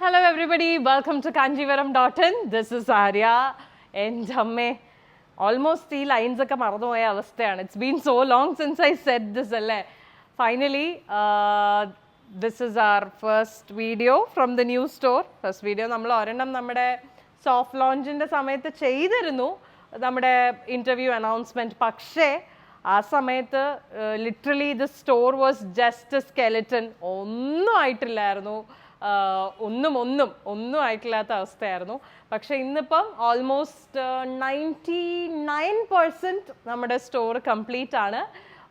Hello everybody, welcome to Kanjivaram.in. This is Arya and almost the lines ഒക്കെ മറന്നുപോയ അവസ്ഥയാണ്. It's been so long since I said this അല്ലേ. Finally, this is our first video from the new store. First video നമ്മൾ ഒരെണ്ണം നമ്മുടെ soft ലോഞ്ചിൻ്റെ സമയത്ത് ചെയ്തിരുന്നു നമ്മുടെ ഇൻ്റർവ്യൂ അനൗൺസ്മെൻറ്റ്. പക്ഷേ ആ സമയത്ത് literally the store was just A skeleton. ഒന്നും ആയിട്ടില്ലായിരുന്നു, ഒന്നും ആയിട്ടില്ലാത്ത അവസ്ഥയായിരുന്നു. പക്ഷെ ഇന്നിപ്പം ഓൾമോസ്റ്റ് 99% നമ്മുടെ സ്റ്റോർ കംപ്ലീറ്റ് ആണ്.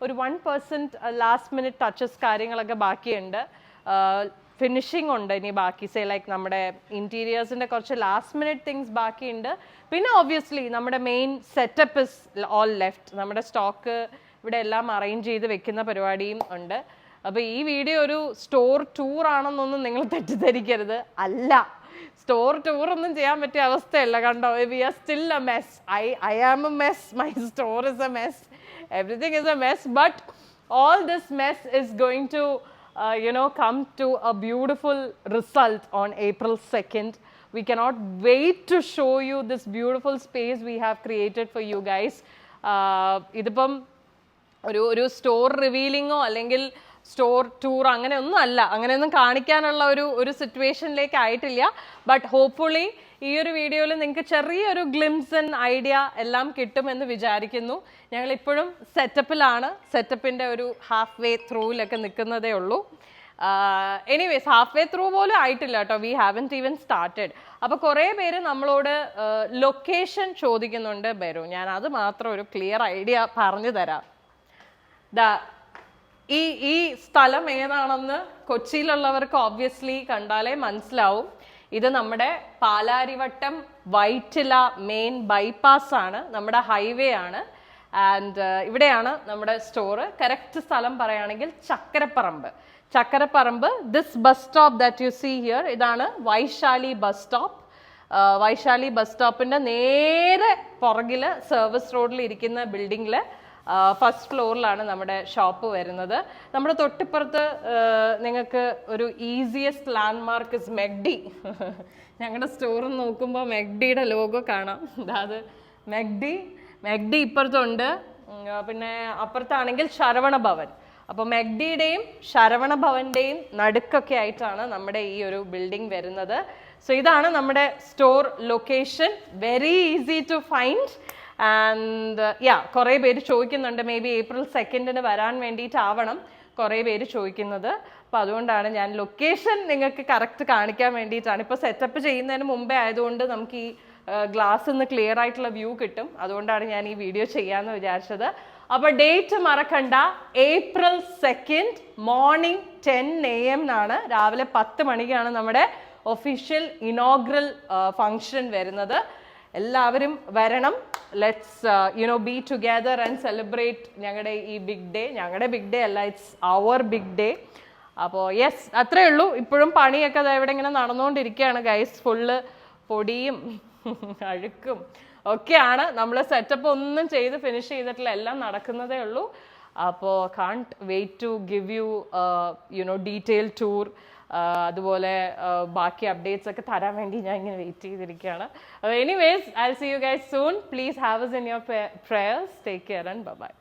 ഒരു 1% ലാസ്റ്റ് മിനിറ്റ് ടച്ചസ് കാര്യങ്ങളൊക്കെ ബാക്കിയുണ്ട്. ഫിനിഷിംഗ് ഉണ്ട് ഇനി ബാക്കി. ലൈക്ക് നമ്മുടെ ഇൻറ്റീരിയേഴ്സിൻ്റെ കുറച്ച് ലാസ്റ്റ് മിനിറ്റ് തിങ്സ് ബാക്കിയുണ്ട്. പിന്നെ ഒബ്വിയസ്ലി നമ്മുടെ main setup is all left. നമ്മുടെ സ്റ്റോക്ക് ഇവിടെ എല്ലാം അറേഞ്ച് ചെയ്ത് വെക്കുന്ന പരിപാടിയും ഉണ്ട്. അപ്പോൾ ഈ വീഡിയോ ഒരു സ്റ്റോർ ടൂർ ആണെന്നൊന്നും നിങ്ങൾ തെറ്റിദ്ധരിക്കരുത്. അല്ല, സ്റ്റോർ ടൂർ ഒന്നും ചെയ്യാൻ പറ്റിയ അവസ്ഥയല്ല. കണ്ടോ, we are still a mess. I am a mess, my store is a mess, everything is a mess. But all this mess is going to come to a beautiful result on April 2nd. We cannot wait to show you this beautiful space we have created for you guys. ഇതിപ്പം ഒരു store റിവീലിങ്ങോ അല്ലെങ്കിൽ store tour അങ്ങനെയൊന്നും കാണിക്കാനുള്ള ഒരു സിറ്റുവേഷനിലേക്ക് ആയിട്ടില്ല. But hopefully ഈ ഒരു വീഡിയോയിൽ നിങ്ങൾക്ക് ചെറിയൊരു ഗ്ലിംസ് ആൻഡ് ഐഡിയ എല്ലാം കിട്ടുമെന്ന് വിചാരിക്കുന്നു. ഞങ്ങൾ ഇപ്പോഴും സെറ്റപ്പിലാണ്. സെറ്റപ്പിൻ്റെ ഒരു ഹാഫ് വേ ത്രൂവിലൊക്കെ നിൽക്കുന്നതേ ഉള്ളൂ. എനിവേസ് ഹാഫ് വേ ത്രൂ പോലും ആയിട്ടില്ല കേട്ടോ. We haven't even started. അപ്പോൾ കുറേ പേര് നമ്മളോട് ലൊക്കേഷൻ ചോദിക്കുന്നുണ്ട്. ബെരു, ഞാൻ അത് മാത്രം ഒരു ക്ലിയർ ഐഡിയ പറഞ്ഞു തരാം. ഈ സ്ഥലം ഏതാണെന്ന് കൊച്ചിയിലുള്ളവർക്ക് ഓബ്വിയസ്ലി കണ്ടാലേ മനസ്സിലാവും. ഇത് നമ്മുടെ പാലാരിവട്ടം വൈറ്റില മെയിൻ ബൈപ്പാസ് ആണ്, നമ്മുടെ ഹൈവേ ആണ്. ആൻഡ് ഇവിടെയാണ് നമ്മുടെ സ്റ്റോറ്. കറക്റ്റ് സ്ഥലം പറയുകയാണെങ്കിൽ Chakkaraparambu. This bus stop that you see here, ഇതാണ് Vaishali bus stop. Vaishali bus സ്റ്റോപ്പിൻ്റെ നേരെ പുറകിൽ സർവീസ് റോഡിൽ ഇരിക്കുന്ന ബിൽഡിങ്ങിൽ ഫസ്റ്റ് ഫ്ലോറിലാണ് നമ്മുടെ ഷോപ്പ് വരുന്നത്. നമ്മുടെ തൊട്ടിപ്പുറത്ത് നിങ്ങൾക്ക് ഒരു ഈസിയസ്റ്റ് ലാൻഡ്മാർക്ക് ഇസ് മെഗ്ഡി. ഞങ്ങളുടെ സ്റ്റോറിൽ നോക്കുമ്പോൾ മെഗ്ഡിയുടെ ലോഗോ കാണാം. അത് മെഗ്ഡി ഇപ്പുറത്തുണ്ട്. പിന്നെ അപ്പുറത്താണെങ്കിൽ ശരവണ ഭവൻ. അപ്പോൾ മെഗ്ഡിയുടെയും ശരവണ ഭവൻ്റെയും നടുക്കൊക്കെ ആയിട്ടാണ് നമ്മുടെ ഈ ഒരു ബിൽഡിംഗ് വരുന്നത്. സോ ഇതാണ് നമ്മുടെ store location. Very easy to find. And കുറേ പേര് ചോദിക്കുന്നുണ്ട്, മേ ബി April 2nd വരാൻ വേണ്ടിയിട്ടാവണം കുറേ പേര് ചോദിക്കുന്നത്. അപ്പോൾ അതുകൊണ്ടാണ് ഞാൻ ലൊക്കേഷൻ നിങ്ങൾക്ക് കറക്റ്റ് കാണിക്കാൻ വേണ്ടിയിട്ടാണ്. ഇപ്പോൾ സെറ്റപ്പ് ചെയ്യുന്നതിന് മുമ്പേ ആയതുകൊണ്ട് നമുക്ക് ഈ ഗ്ലാസ്സിൽ നിന്ന് ക്ലിയർ ആയിട്ടുള്ള വ്യൂ കിട്ടും. അതുകൊണ്ടാണ് ഞാൻ ഈ വീഡിയോ ചെയ്യാമെന്ന് വിചാരിച്ചത്. അപ്പോൾ ഡേറ്റ് മറക്കണ്ട, April 2nd മോർണിംഗ് 10 AM രാവിലെ 10 മണിക്കാണ് നമ്മുടെ ഒഫീഷ്യൽ ഇനോഗ്രൽ ഫങ്ഷൻ വരുന്നത്. എല്ലാവരും വരണം. Let's be together and celebrate ഞങ്ങളുടെ ഈ ബിഗ് ഡേ. ഞങ്ങളുടെ ബിഗ് ഡേ അല്ല, ഇറ്റ്സ് അവർ ബിഗ് ഡേ. അപ്പോൾ യെസ്, അത്രേ ഉള്ളൂ. ഇപ്പോഴും പണിയൊക്കെ ഇവിടെ ഇങ്ങനെ നടന്നുകൊണ്ടിരിക്കുകയാണ് ഗൈസ്. ഫുള്ള് പൊടിയും അഴുക്കും ഒക്കെയാണ്. നമ്മൾ സെറ്റപ്പ് ഒന്നും ചെയ്ത് ഫിനിഷ് ചെയ്തിട്ടില്ല, എല്ലാം നടക്കുന്നതേ ഉള്ളൂ. അപ്പോൾ can't wait to give you detail tour. അതുപോലെ ബാക്കി അപ്ഡേറ്റ്സ് ഒക്കെ തരാൻ വേണ്ടി ഞാൻ ഇങ്ങനെ വെയിറ്റ് ചെയ്തിരിക്കുകയാണ്. Anyways, I will see you guys soon. Please have us in your prayers. Take care and bye bye.